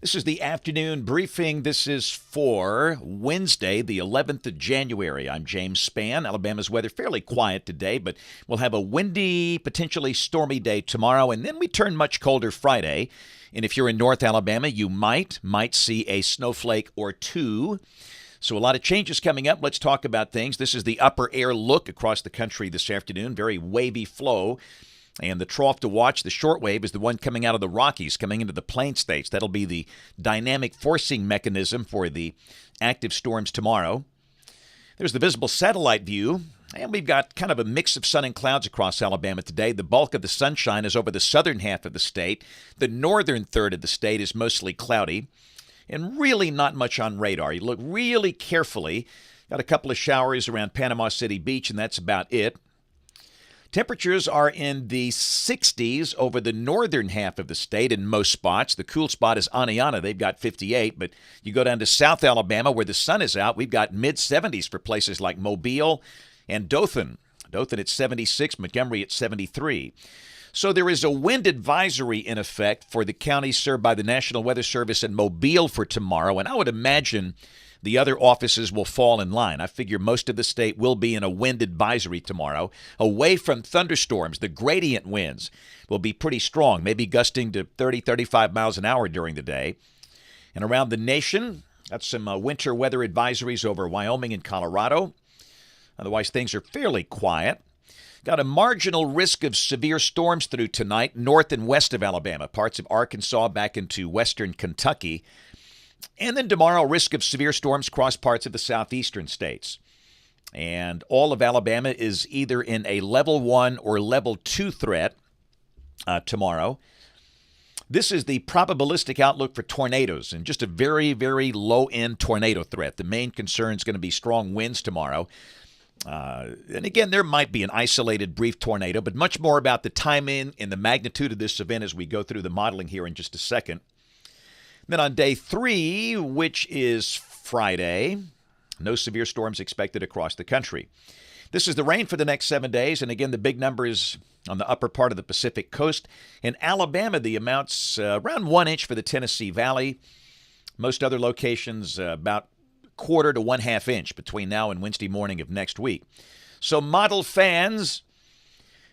This is the afternoon briefing. This is for Wednesday, the 11th of January. I'm James Spann. Alabama's weather fairly quiet today, but we'll have a windy, potentially stormy day tomorrow, and then we turn much colder Friday. And if you're in North Alabama, you might see a snowflake or two. So a lot of changes coming up. Let's talk about things. This is the upper air look across the country this afternoon. Very wavy flow. And the trough to watch, the short wave, is the one coming out of the Rockies, coming into the Plain States. That'll be the dynamic forcing mechanism for the active storms tomorrow. There's the visible satellite view, and we've got kind of a mix of sun and clouds across Alabama today. The bulk of the sunshine is over the southern half of the state. The northern third of the state is mostly cloudy, and really not much on radar. You look really carefully. Got a couple of showers around Panama City Beach, and that's about it. Temperatures are in the 60s over the northern half of the state in most spots. The cool spot is Aniana. They've got 58. But you go down to South Alabama where the sun is out, we've got mid-70s for places like Mobile and Dothan. Dothan at 76, Montgomery at 73. So there is a wind advisory in effect for the counties served by the National Weather Service in Mobile for tomorrow. And I would imagine the other offices will fall in line. I figure most of the state will be in a wind advisory tomorrow. Away from thunderstorms, the gradient winds will be pretty strong, maybe gusting to 30, 35 miles an hour during the day. And around the nation, got some winter weather advisories over Wyoming and Colorado. Otherwise, things are fairly quiet. Got a marginal risk of severe storms through tonight, north and west of Alabama, parts of Arkansas back into western Kentucky. And then tomorrow, risk of severe storms across parts of the southeastern states. And all of Alabama is either in a level 1 or level 2 threat tomorrow. This is the probabilistic outlook for tornadoes and just a very, very low-end tornado threat. The main concern is going to be strong winds tomorrow. And again, there might be an isolated brief tornado, but much more about the timing and the magnitude of this event as we go through the modeling here in just a second. Then on day 3, which is Friday, no severe storms expected across the country. This is the rain for the next 7 days, and again, the big number is on the upper part of the Pacific coast. In Alabama, the amount's around 1 inch for the Tennessee Valley. Most other locations, about quarter to 1/2 inch between now and Wednesday morning of next week. So model fans,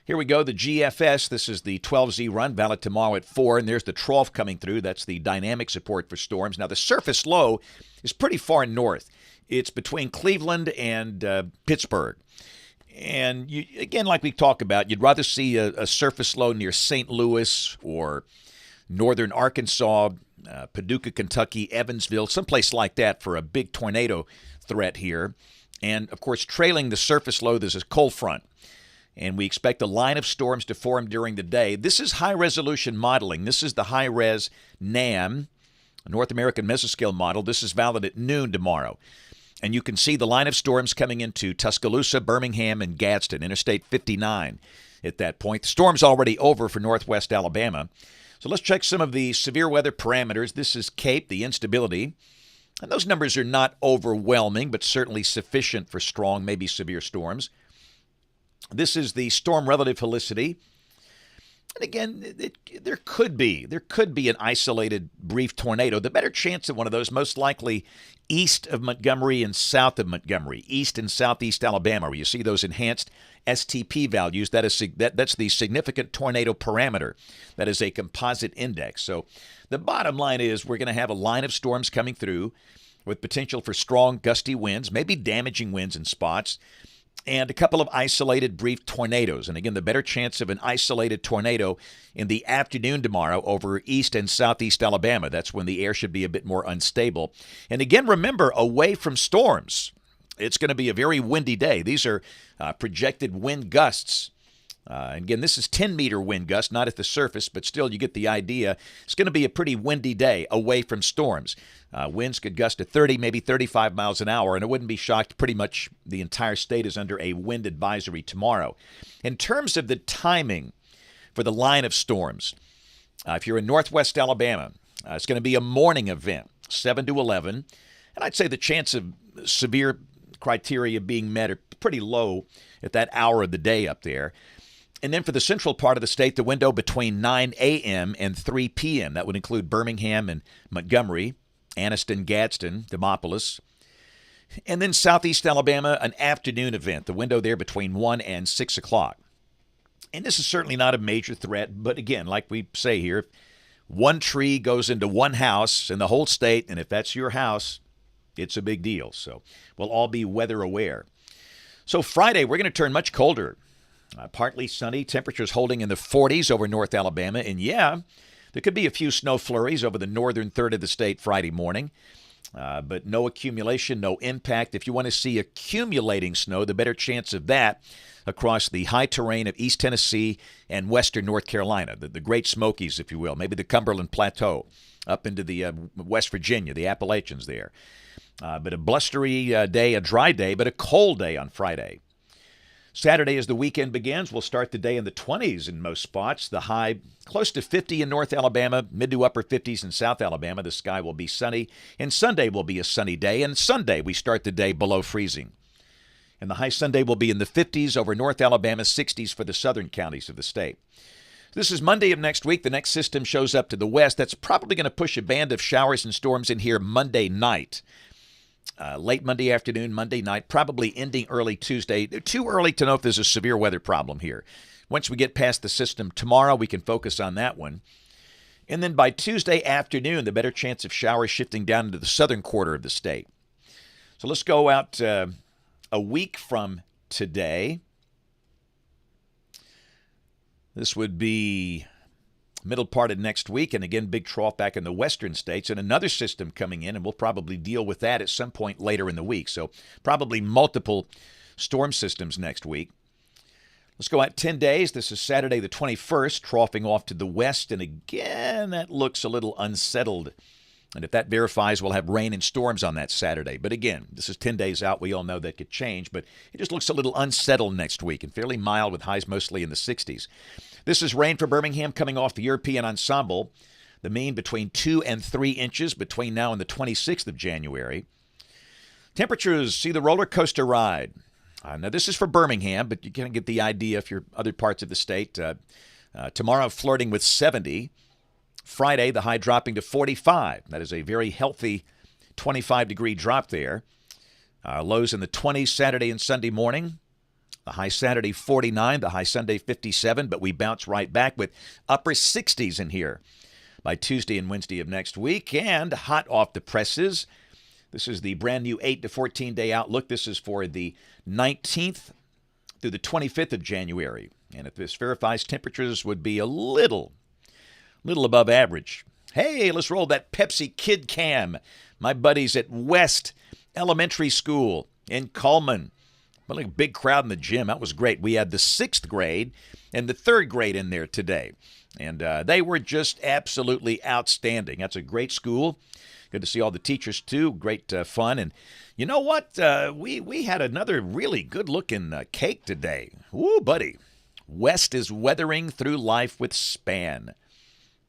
here we go, the GFS. This is the 12Z run, valid tomorrow at 4, and there's the trough coming through. That's the dynamic support for storms. Now, the surface low is pretty far north. It's between Cleveland and Pittsburgh. And, again, like we talk about, you'd rather see a surface low near St. Louis or northern Arkansas, Paducah, Kentucky, Evansville, someplace like that for a big tornado threat here. And, of course, trailing the surface low, there's a cold front. And we expect a line of storms to form during the day. This is high-resolution modeling. This is the high-res NAM, North American Mesoscale model. This is valid at noon tomorrow. And you can see the line of storms coming into Tuscaloosa, Birmingham, and Gadsden, Interstate 59 at that point. The storm's already over for northwest Alabama. So let's check some of the severe weather parameters. This is CAPE, the instability. And those numbers are not overwhelming, but certainly sufficient for strong, maybe severe storms. This is the storm relative helicity. And again, there could be an isolated brief tornado. The better chance of one of those, most likely east of Montgomery and south of Montgomery, east and southeast Alabama, where you see those enhanced STP values. That's the significant tornado parameter. That is a composite index. So the bottom line is we're going to have a line of storms coming through with potential for strong, gusty winds, maybe damaging winds in spots, and a couple of isolated brief tornadoes. And again, the better chance of an isolated tornado in the afternoon tomorrow over east and southeast Alabama. That's when the air should be a bit more unstable. And again, remember, away from storms, it's going to be a very windy day. These are projected wind gusts. Again, this is 10-meter wind gust, not at the surface, but still you get the idea. It's going to be a pretty windy day away from storms. Winds could gust to 30, maybe 35 miles an hour, and I wouldn't be shocked. Pretty much the entire state is under a wind advisory tomorrow. In terms of the timing for the line of storms, if you're in northwest Alabama, it's going to be a morning event, 7 to 11, and I'd say the chance of severe criteria being met are pretty low at that hour of the day up there. And then for the central part of the state, the window between 9 a.m. and 3 p.m. That would include Birmingham and Montgomery, Anniston, Gadsden, Demopolis. And then southeast Alabama, an afternoon event, the window there between 1 and 6 o'clock. And this is certainly not a major threat, but again, like we say here, one tree goes into one house in the whole state, and if that's your house, it's a big deal. So we'll all be weather aware. So Friday, we're going to turn much colder. Partly sunny, temperatures holding in the 40s over North Alabama. And yeah, there could be a few snow flurries over the northern third of the state Friday morning. But no accumulation, no impact. If you want to see accumulating snow, the better chance of that across the high terrain of East Tennessee and western North Carolina, the Great Smokies, if you will, maybe the Cumberland Plateau, up into the West Virginia, the Appalachians there. But a blustery day, a dry day, but a cold day on Friday. Saturday, as the weekend begins, we'll start the day in the 20s in most spots. The high close to 50 in North Alabama, mid to upper 50s in South Alabama. The sky will be sunny, and Sunday will be a sunny day. And Sunday, we start the day below freezing. And the high Sunday will be in the 50s over North Alabama, 60s for the southern counties of the state. This is Monday of next week. The next system shows up to the west. That's probably going to push a band of showers and storms in here Monday night. Late Monday afternoon, Monday night, probably ending early Tuesday. Too early to know if there's a severe weather problem here. Once we get past the system tomorrow, we can focus on that one. And then by Tuesday afternoon, the better chance of showers shifting down into the southern quarter of the state. So let's go out a week from today. This would be middle part of next week, and again, big trough back in the western states, and another system coming in, and we'll probably deal with that at some point later in the week. So probably multiple storm systems next week. Let's go out 10 days. This is Saturday the 21st, troughing off to the west, and again, that looks a little unsettled. And if that verifies, we'll have rain and storms on that Saturday. But again, this is 10 days out. We all know that could change, but it just looks a little unsettled next week and fairly mild with highs mostly in the 60s. This is rain for Birmingham coming off the European ensemble. The mean between 2 and 3 inches between now and the 26th of January. Temperatures, see the roller coaster ride. Now, this is for Birmingham, but you can get the idea if you're other parts of the state. Tomorrow, flirting with 70. Friday, the high dropping to 45. That is a very healthy 25-degree drop there. Lows in the 20s Saturday and Sunday morning. The high Saturday, 49. The high Sunday, 57. But we bounce right back with upper 60s in here by Tuesday and Wednesday of next week. And hot off the presses. This is the brand new 8 to 14-day outlook. This is for the 19th through the 25th of January. And if this verifies, temperatures would be a little above average. Hey, let's roll that Pepsi Kid Cam. My buddies at West Elementary School in Cullman. Well, like a big crowd in the gym. That was great. We had the 6th grade and the 3rd grade in there today. And they were just absolutely outstanding. That's a great school. Good to see all the teachers, too. Great fun. And you know what? We had another really good-looking cake today. Woo, buddy. West is weathering through life with Spann.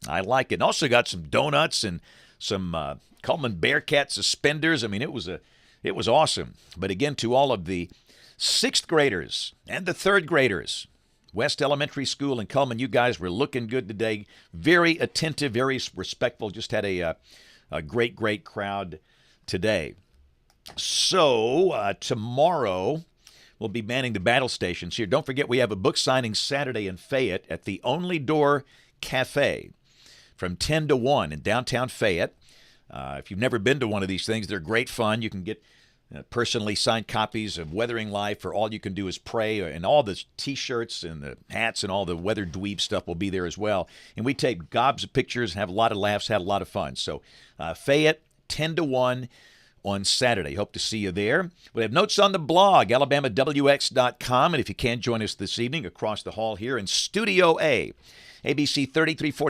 I like it. And also got some donuts and some Cullman Bearcat suspenders. I mean, it was awesome. But again, to all of the 6th graders and the 3rd graders, West Elementary School in Cullman, you guys were looking good today. Very attentive, very respectful. Just had a great crowd today. So tomorrow we'll be manning the battle stations here. Don't forget we have a book signing Saturday in Fayette at the Only Door Cafe from 10 to 1 in downtown Fayette. If you've never been to one of these things, they're great fun. You can get personally signed copies of Weathering Life, or All You Can Do Is Pray, and all the T-shirts and the hats and all the Weather Dweeb stuff will be there as well. And we take gobs of pictures and have a lot of laughs, had a lot of fun. So Fayette, 10 to 1 on Saturday. Hope to see you there. We have notes on the blog, alabamawx.com, and if you can, join us this evening across the hall here in Studio A, ABC 3340.